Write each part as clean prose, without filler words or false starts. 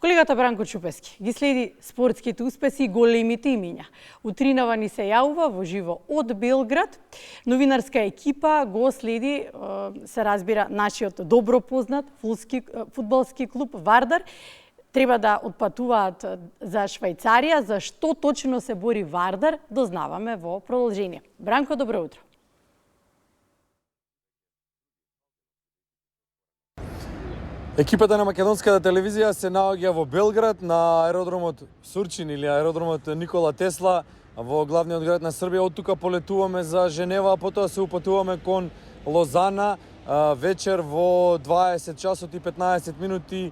Колегата Бранко Чупески ги следи спортските успеси и големите имиња. Утринава ни се јавува во живо од Белград. Новинарска екипа го следи, се разбира, нашиот добро познат фудбалски клуб Вардар. Треба да отпатуваат за Швајцарија. За што точно се бори Вардар, дознаваме во продолжение. Бранко, добро утро. Екипата на македонската телевизија се наоѓа во Белград на аеродромот Сурчин или аеродромот Никола Тесла во главниот град на Србија. Од тука полетуваме за Женева, а потоа се упатуваме кон Лозана. Вечер во 20 часот и 15 минути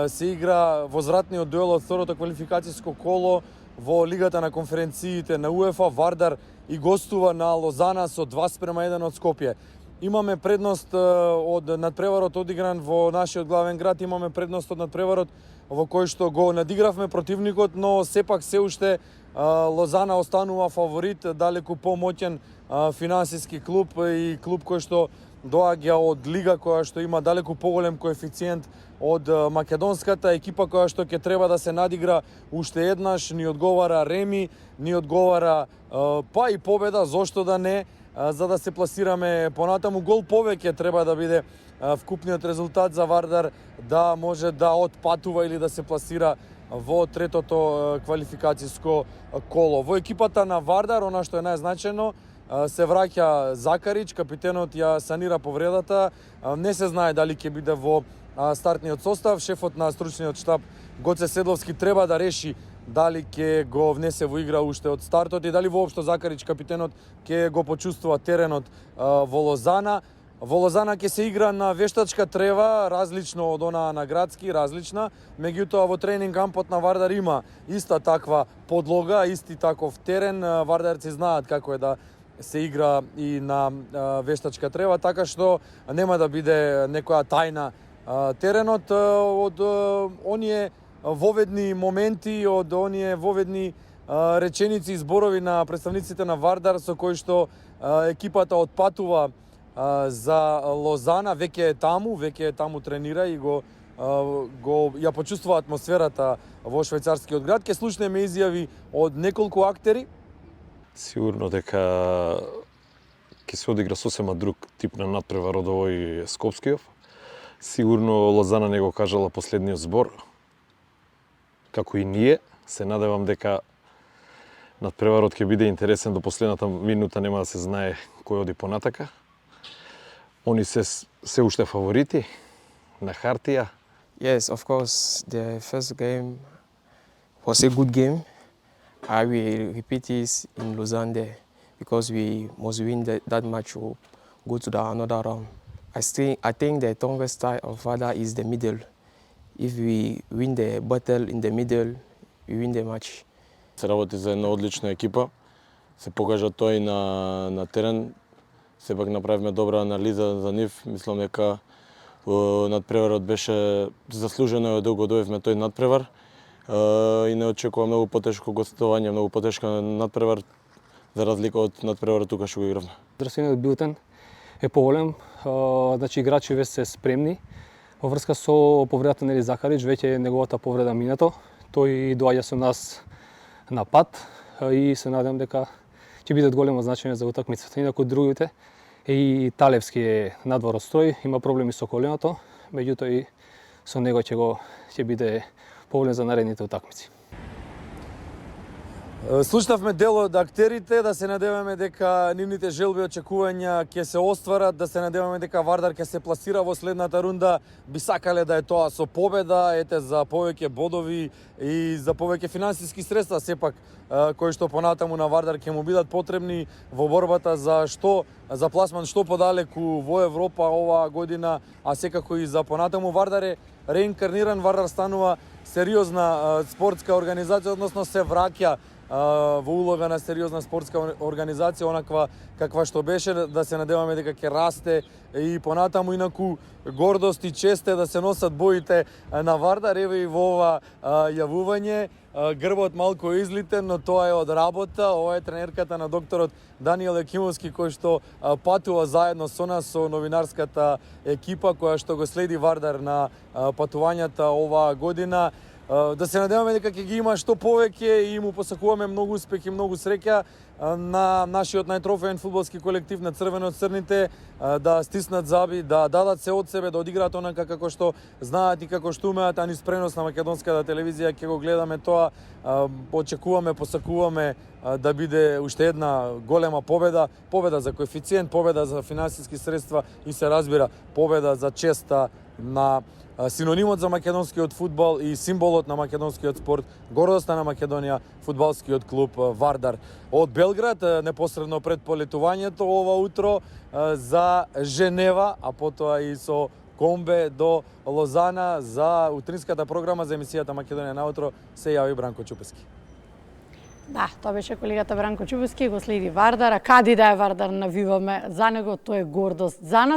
се игра возвратниот дуел од второто квалификацијско коло во Лигата на конференциите на УЕФА. Вардар и гостува на Лозана со 2:1 од Скопје. Имаме предност од надпреварот одигран во нашиот главен град, имаме предност од надпреварот во кој што го надигравме противникот, но сепак се уште Лозана останува фаворит, далеку помоќен финансиски клуб и клуб кој што доаѓа од лига која што има далеку поголем коефициент од македонската екипа која што ќе треба да се надигра уште еднаш. Ни одговара реми, ни одговара па и победа, зошто да не, за да се пласираме понатаму. Гол повеќе треба да биде вкупниот резултат за Вардар да може да отпатува или да се пласира во третото квалификацијско коло. Во екипата на Вардар, она што е најзначајно, се враќа Закарич, капитенот ја санира повредата. Не се знае дали ќе биде во стартниот состав. Шефот на стручниот штаб Гоце Седловски треба да реши дали ќе го внесе во игра уште од стартот и дали воопшто Закарич, капитенот, ќе го почувствува теренот во Лозана. Во Лозана ќе се игра на вештачка трева, различно од она на градски, различна. Меѓутоа во тренинг кампот на Вардар има иста таква подлога, исти таков терен. Вардарци знаат како е да се игра и на вештачка трева, така што нема да биде некоја тајна теренот. Од оние воведни моменти, од оние воведни реченици и зборови на представниците на Вардар со кои што екипата отпатува за Лозана, веќе е таму тренира и ја почувствува атмосферата во швајцарскиот град. Ке слушнеме изјави од неколку актери. Сигурно дека ќе се одигра сосема друг тип на надпревар од овој скопскиот. Сигурно Лозана не го кажала последниот збор, како и ние. Се надевам дека надпреварот ќе биде интересен до последната минута, нема да се знае кој оди понатака. Они се уште фаворити на хартија. Yes, of course, the first game was a good game. I will repeat this in Lausanne there because we must win that match to go to another round. I think the strongest side of Vardar is the middle. If we win the battle in the middle, we win the match. Се работи за една одлична екипа. Се покажа тој на терен. Сепак направивме добра анализа за нив. Мислам дека надпреварот беше заслужено, долго доевме тој надпревар. И не очекувам многу потешко гостување, многу потешка надпревар, за разлика од надпреварот тука што го игравме. Здравствениот билтен е поголем, значи играчи веќе се спремни. Во врска со повредата на Закарич, веќе е неговата повреда минато. Тој доаѓа со нас на пат и се надевам дека ќе биде од големо значење за утакмицата. Инаку другите и Талевски е надвор од строј, има проблеми со коленото, меѓутоа и со него ќе биде поголем за наредните утакмици. Слушнавме дел од актерите, да се надеваме дека нивните желби и очекувања ќе се остварат, да се надеваме дека Вардар ќе се пласира во следната рунда. Би сакале да е тоа со победа, ете за повеќе бодови и за повеќе финансиски средства сепак кои што понатаму на Вардар ќе му бидат потребни во борбата за пласман што подалеку во Европа оваа година, а секако и за понатаму. Вардар е реинкарниран, Вардар станува сериозна спортска организација, односно се враќа во улога на сериозна спортска организација, онаква каква што беше, да се надеваме дека ќе расте и понатаму. Инаку гордост и чест е да се носат боите на Вардар. Еве и во ова јавување грбот малку излитен, но тоа е од работа. Ова е тренерката на докторот Даниел Екимовски, кој што патува заедно со нас, со новинарската екипа која што го следи Вардар на патувањата оваа година. Да се надеваме дека ќе ги има што повеќе и му посакуваме многу успех и многу среќа на нашиот најтрофеен фудбалски колектив на црвено-црните, да стиснат заби, да дадат се од себе, да одиграат онака како што знаат и како што умеат, а низ пренос на македонската телевизија ќе го гледаме тоа. Очекуваме, посакуваме да биде уште една голема победа, победа за коефициент, победа за финансиски средства и се разбира победа за честа на синонимот за македонскиот фудбал и символот на македонскиот спорт, гордоста на Македонија, фудбалскиот клуб Вардар од Белград, непосредно пред полетувањето ова утро за Женева, а потоа и со комбе до Лозана за утринската програма за емисијата Македонија наутро се јави Бранко Чупески. Да, тоа беше колегата Бранко Чупески, го следи Вардар, а каде да е Вардар навиваме за него, тоа е гордост за нас.